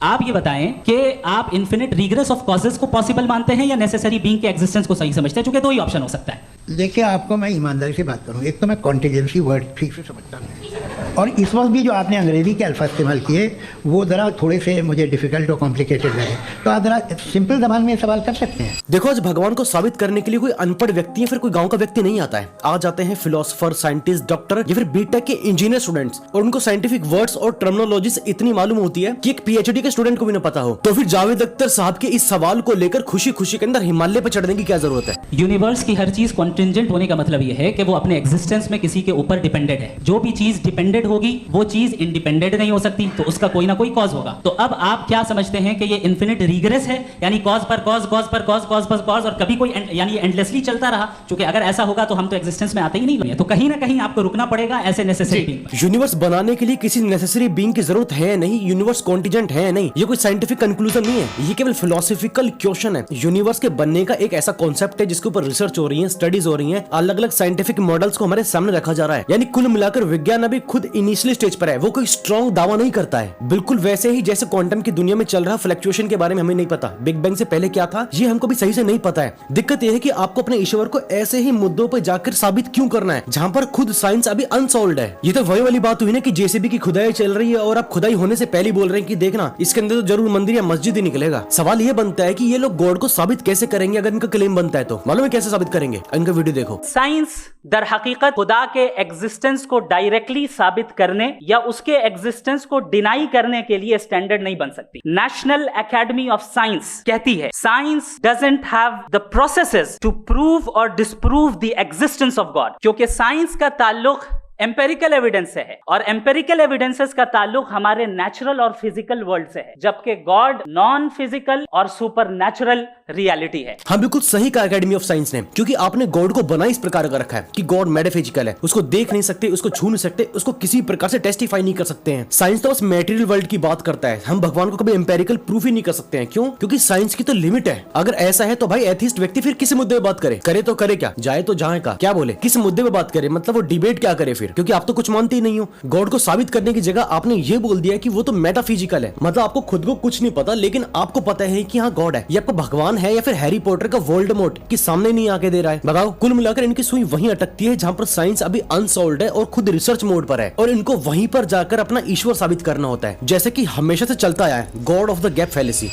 आप ये बताएं कि आप इन्फिनिट रिग्रेस ऑफ कॉजेस को पॉसिबल मानते हैं या नेसेसरी बीइंग के एग्जिस्टेंस को सही समझते हैं, क्योंकि दो ही ऑप्शन हो सकता है। देखिए, आपको मैं ईमानदारी से बात करूं, एक तो मैं कॉन्टीजेंसी वर्ड ठीक से समझता नहीं, और इस वक्त भी जो आपने अंग्रेजी के अल्फाज इस्तेमाल किए वो ज़रा थोड़े से मुझे डिफिकल्ट और कॉम्प्लिकेटेड लगे, तो आप ज़रा सिंपल जबान में सवाल कर सकते हैं। देखो, आज भगवान को साबित करने के लिए कोई अनपढ़ व्यक्ति या फिर कोई गांव का व्यक्ति नहीं आता है। आ जाते हैं फिलोसोफर, साइंटिस्ट, डॉक्टर या फिर बीटेक के इंजीनियर स्टूडेंट्स, और उनको साइंटिफिक वर्ड्स और टर्मिनोलॉजीज इतनी मालूम होती है कि एक पीएचडी के स्टूडेंट को भी ना पता हो। तो फिर जावेद अख्तर साहब के इस सवाल को लेकर खुशी खुशी के अंदर हिमालय पर चढ़ने की क्या जरूरत है। यूनिवर्स की हर चीज कॉन्टिंजेंट होने का मतलब यह है कि वो अपने एग्जिस्टेंस में किसी के ऊपर डिपेंडेंट है। जो भी चीज डिपेंडेंट होगी वो चीज इंडिपेंडेंट नहीं हो सकती, तो उसका कोई ना कोई कॉज होगा। तो अब आप क्या समझते हैं कि ये इन्फिनिट रिग्रेस है, यानी कॉज पर कॉज, कॉज पर कॉज, कॉज पर कॉज, और कभी कोई यानी एंडलेसली चलता रहा। क्योंकि अगर ऐसा होगा तो हम तो एग्जिस्टेंस में आते ही नहीं, तो कहीं ना कहीं आपको रुकना पड़ेगा ऐसे नेसेसरी बीइंग। यूनिवर्स बनाने के लिए किसी नेसेसरी बीइंग की जरूरत है नहीं, यूनिवर्स कॉन्टिजेंट है नहीं, ये कोई साइंटिफिक कंक्लूजन नहीं है, ये केवल फिलोसॉफिकल क्वेश्चन है। यूनिवर्स के बनने का एक ऐसा कॉन्सेप्ट है जिसके ऊपर रिसर्च हो रही है, स्टडीज हो रही है, अलग अलग साइंटिफिक मॉडल्स को हमारे सामने रखा जा रहा है। यानी कुल मिलाकर विज्ञान अभी खुद इनिशियली स्टेज पर है, वो कोई स्ट्रॉन्ग दावा नहीं करता है। बिल्कुल वैसे ही जैसे क्वांटम की दुनिया में चल रहा फ्लक्चुएशन के बारे में हमें नहीं पता, बिग बैंग से पहले क्या था ये हमको भी सही से नहीं पता है। दिक्कत यह है कि आपको अपने ईश्वर को ऐसे ही मुद्दों पर जाकर साबित क्यों करना है जहां पर खुद साइंस अभी अनसॉल्व्ड है। ये तो वही वाली बात हुई ना कि जेसीबी की खुदाई चल रही है और आप खुदाई होने से पहले बोल रहे हैं कि देखना इसके अंदर तो जरूर मंदिर या मस्जिद ही निकलेगा। सवाल ये बनता है कि ये लोग गॉड को साबित कैसे करेंगे अगर इनका क्लेम बनता है तो। मालूम है कैसे साबित करेंगे? इनका वीडियो देखो। साइंस दर हकीकत खुदा के एग्जिस्टेंस को डायरेक्टली साबित करने या उसके एग्जिस्टेंस को डिनाई करने के लिए स्टैंडर्ड नहीं बन सकती। नेशनल एकेडमी ऑफ साइंस कहती है science doesn't have the processes to prove और disprove the existence of God, क्योंकि साइंस का ताल्लुक एम्पेरिकल एविडेंस से है और एम्पेरिकल एविडेंसेस का ताल्लुक हमारे नेचुरल और फिजिकल वर्ल्ड से है, जबकि गॉड नॉन फिजिकल और सुपर नेचुरल रियलिटी है। हाँ, बिल्कुल सही कहा एकेडमी ऑफ साइंस ने, क्योंकि आपने गॉड को बना इस प्रकार का रखा है कि गॉड मेटाफिजिकल है, उसको देख नहीं सकते, उसको छू नहीं सकते, उसको किसी प्रकार से टेस्टिफाई नहीं कर सकते हैं। साइंस तो बस मेटेरियल वर्ल्ड की बात करता है, हम भगवान को कभी एम्पेरिकल प्रूफ ही नहीं कर सकते हैं। क्यों? क्योंकि साइंस की तो लिमिट है। अगर ऐसा है तो भाई एथिस्ट व्यक्ति फिर किस मुद्दे पे बात करे तो करे क्या, जाए तो जाए का क्या बोले, किस मुद्दे पे बात करे, मतलब वो डिबेट क्या करे फिर, क्योंकि आप तो कुछ मानते ही नहीं हो। गॉड को साबित करने की जगह आपने ये बोल दिया कि वो तो मेटाफिजिकल है, मतलब आपको खुद को कुछ नहीं पता लेकिन आपको पता है कि हाँ गॉड है। ये आपको भगवान है या फिर हैरी पॉटर का वोल्डेमॉर्ट के सामने नहीं आके दे रहा है? बताओ, कुल मिलाकर इनकी सुई वहीं अटकती है जहां पर साइंस अभी अनसॉल्व्ड है और खुद रिसर्च मोड पर है, और इनको वहीं पर जाकर अपना ईश्वर साबित करना होता है, जैसे कि हमेशा से चलता आया है, God of the gap fallacy.